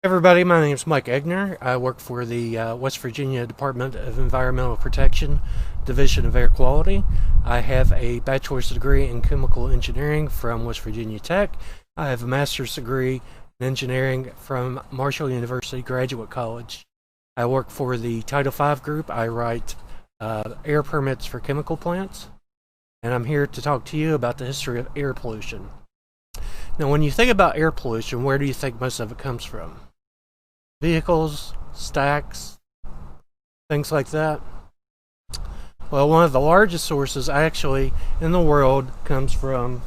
Everybody, my name is Mike Egnor. I work for the West Virginia Department of Environmental Protection, Division of Air Quality. I have a bachelor's degree in chemical engineering from West Virginia Tech. I have a master's degree in engineering from Marshall University Graduate College. I work for the Title V group. I write air permits for chemical plants, and I'm here to talk to you about the history of air pollution. Now, when you think about air pollution, where do you think most of it comes from? Vehicles, stacks, things like that. Well, one of the largest sources actually in the world comes from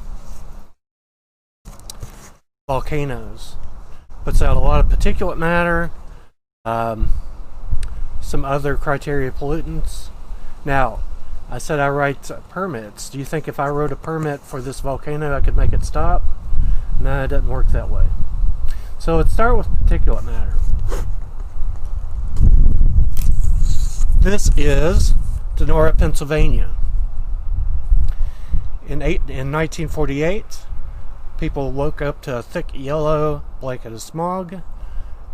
volcanoes. Puts out a lot of particulate matter, some other criteria pollutants. Now, I said I write permits. Do you think if I wrote a permit for this volcano I could make it stop? No, it doesn't work that way. So let's start with particulate matter. This is Donora, Pennsylvania. In 1948, people woke up to a thick yellow blanket of smog. It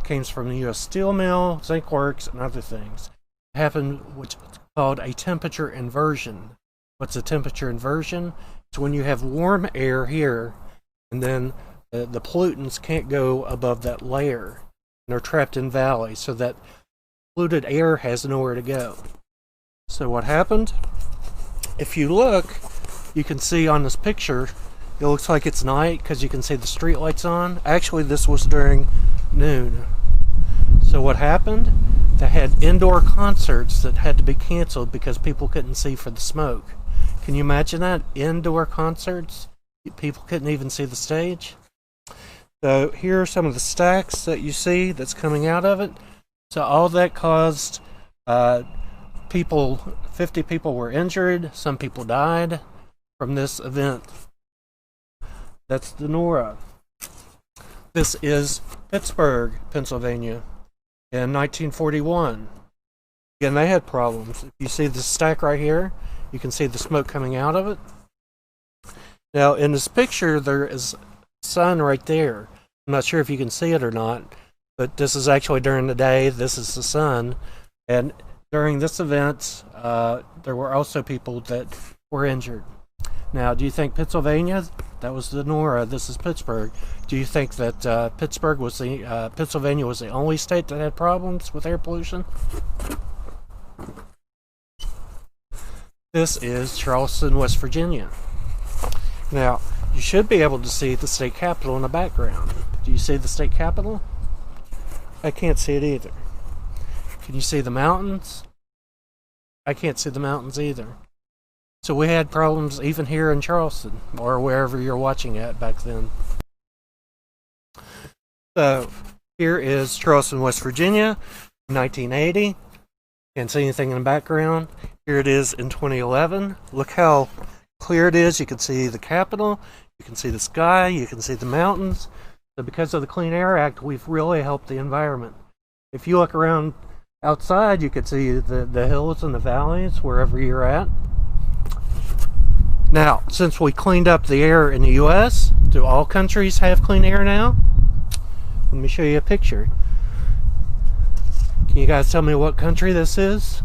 came from the U.S. Steel Mill, zinc works, and other things. It happened, which is called a temperature inversion. What's a temperature inversion? It's when you have warm air here, and then the pollutants can't go above that layer. And they're trapped in valleys, so that polluted air has nowhere to go. So what happened? If you look, you can see on this picture, it looks like it's night because you can see the street lights on. Actually, this was during noon. So what happened? They had indoor concerts that had to be canceled because people couldn't see for the smoke. Can you imagine that? Indoor concerts? People couldn't even see the stage. So here are some of the stacks that you see that's coming out of it. So all that caused 50 people were injured, some people died from this event. That's Donora. This is Pittsburgh, Pennsylvania in 1941. Again, they had problems. If you see the stack right here, you can see the smoke coming out of it. Now, in this picture, there is sun right there. I'm not sure if you can see it or not, but this is actually during the day. This is the sun. And during this event, there were also people that were injured. Now, do you think Pennsylvania, that was Donora, this is Pittsburgh. Do you think that Pennsylvania was the only state that had problems with air pollution? This is Charleston, West Virginia. Now, you should be able to see the state capitol in the background. Do you see the state capitol? I can't see it either. Can you see the mountains? I can't see the mountains either. So we had problems even here in Charleston, or wherever you're watching at back then. So, here is Charleston, West Virginia, 1980. Can't see anything in the background. Here it is in 2011. Look how clear it is. You can see the Capitol, you can see the sky, you can see the mountains. So because of the Clean Air Act, we've really helped the environment. If you look around outside, you could see the hills and the valleys wherever you're at. Now, since we cleaned up the air in the U.S., do all countries have clean air now? Let me show you a picture. Can you guys tell me what country this is?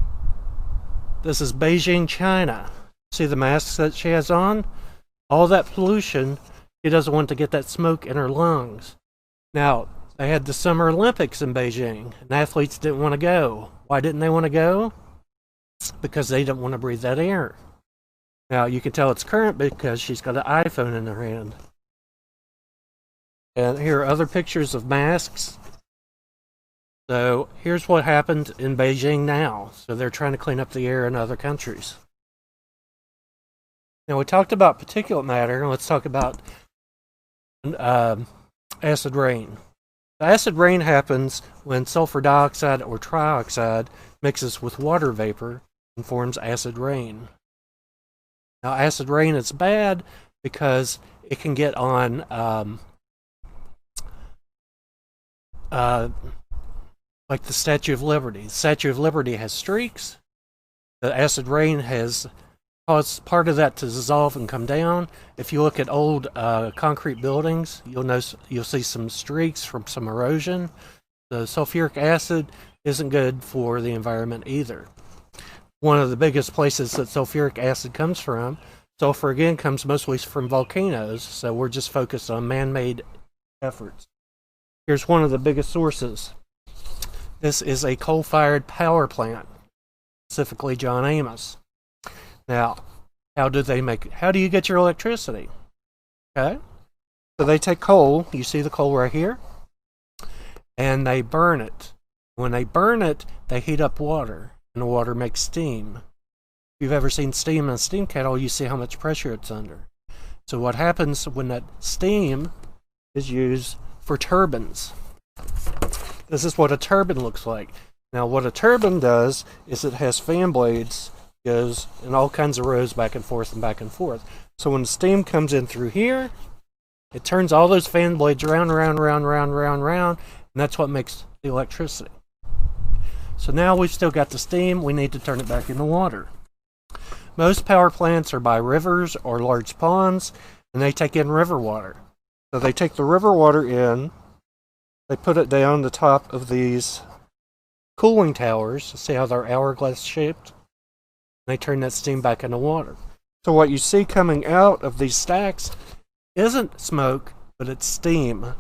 This is Beijing, China. See the masks that she has on? All that pollution, she doesn't want to get that smoke in her lungs. Now, they had the Summer Olympics in Beijing, and athletes didn't want to go. Why didn't they want to go? Because they didn't want to breathe that air. Now, you can tell it's current because she's got an iPhone in her hand. And here are other pictures of masks. So, here's what happened in Beijing now. So, they're trying to clean up the air in other countries. Now, we talked about particulate matter. Let's talk about acid rain. The acid rain happens when sulfur dioxide or trioxide mixes with water vapor and forms acid rain. Now, acid rain is bad because it can get on like the Statue of Liberty. The Statue of Liberty has streaks. The acid rain has caused part of that to dissolve and come down. If you look at old concrete buildings, you'll see some streaks from some erosion. The sulfuric acid isn't good for the environment either. One of the biggest places that sulfuric acid comes from, sulfur again comes mostly from volcanoes, so we're just focused on man-made efforts. Here's one of the biggest sources. This is a coal-fired power plant, specifically John Amos. Now, how do you get your electricity? Okay, so they take coal, you see the coal right here, and they burn it. When they burn it, they heat up water, and the water makes steam. If you've ever seen steam in a steam kettle, you see how much pressure it's under. So what happens when that steam is used for turbines? This is what a turbine looks like. Now what a turbine does is it has fan blades, goes in all kinds of rows back and forth and back and forth. So when the steam comes in through here, it turns all those fan blades around, and that's what makes the electricity. So now we've still got the steam, we need to turn it back into water. Most power plants are by rivers or large ponds, and they take in river water. So they take the river water in, they put it down the top of these cooling towers, see how they're hourglass shaped? They turn that steam back into water. So what you see coming out of these stacks isn't smoke, but it's steam.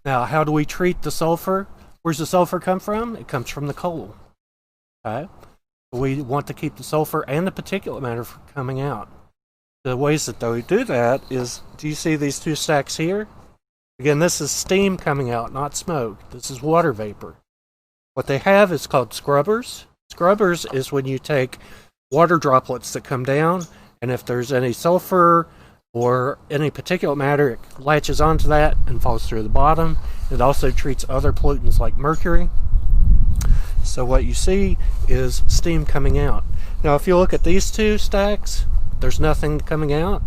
Now, how do we treat the sulfur? Where's the sulfur come from? It comes from the coal. Okay? We want to keep the sulfur and the particulate matter from coming out. The ways that we do that is, do you see these two stacks here? Again, this is steam coming out, not smoke. This is water vapor. What they have is called scrubbers. Scrubbers is when you take water droplets that come down, and if there's any sulfur or any particulate matter, it latches onto that and falls through the bottom. It also treats other pollutants like mercury. So what you see is steam coming out. Now if you look at these two stacks, there's nothing coming out.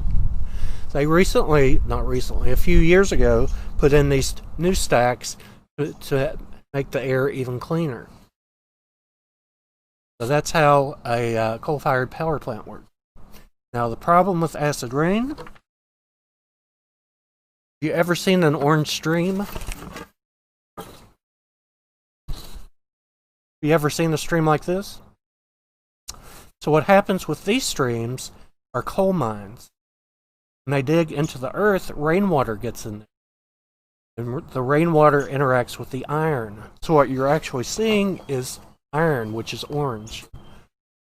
They a few years ago, put in these new stacks to make the air even cleaner. So that's how a coal-fired power plant works. Now the problem with acid rain, have you ever seen an orange stream? Have you ever seen a stream like this? So what happens with these streams are coal mines. When they dig into the earth, rainwater gets in there. And the rainwater interacts with the iron. So what you're actually seeing is iron, which is orange.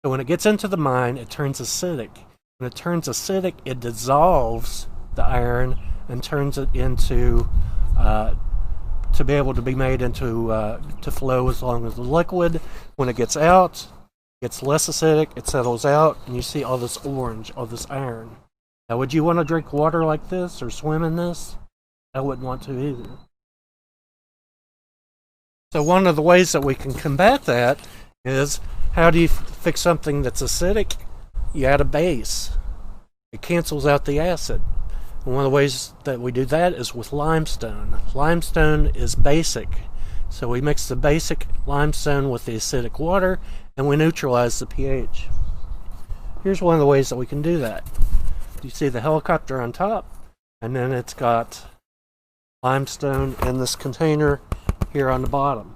So when it gets into the mine, it turns acidic. When it turns acidic, it dissolves the iron and turns it into to be able to be made into to flow as long as the liquid. When it gets out, it gets less acidic, it settles out, and you see all this orange, all this iron. Now would you want to drink water like this or swim in this? I wouldn't want to either. So one of the ways that we can combat that is, how do you fix something that's acidic? You add a base. It cancels out the acid. And one of the ways that we do that is with limestone. Limestone is basic. So we mix the basic limestone with the acidic water and we neutralize the pH. Here's one of the ways that we can do that. You see the helicopter on top, and then it's got limestone in this container here on the bottom.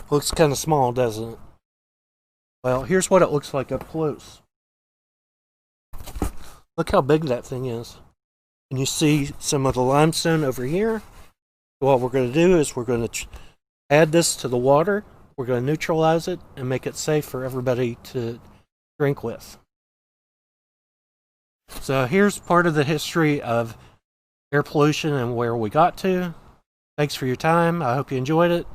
Looks kind of small, doesn't it? Well, here's what it looks like up close. Look how big that thing is. And you see some of the limestone over here. What we're going to do is we're going to add this to the water. We're going to neutralize it and make it safe for everybody to drink with. So here's part of the history of air pollution and where we got to. Thanks for your time. I hope you enjoyed it.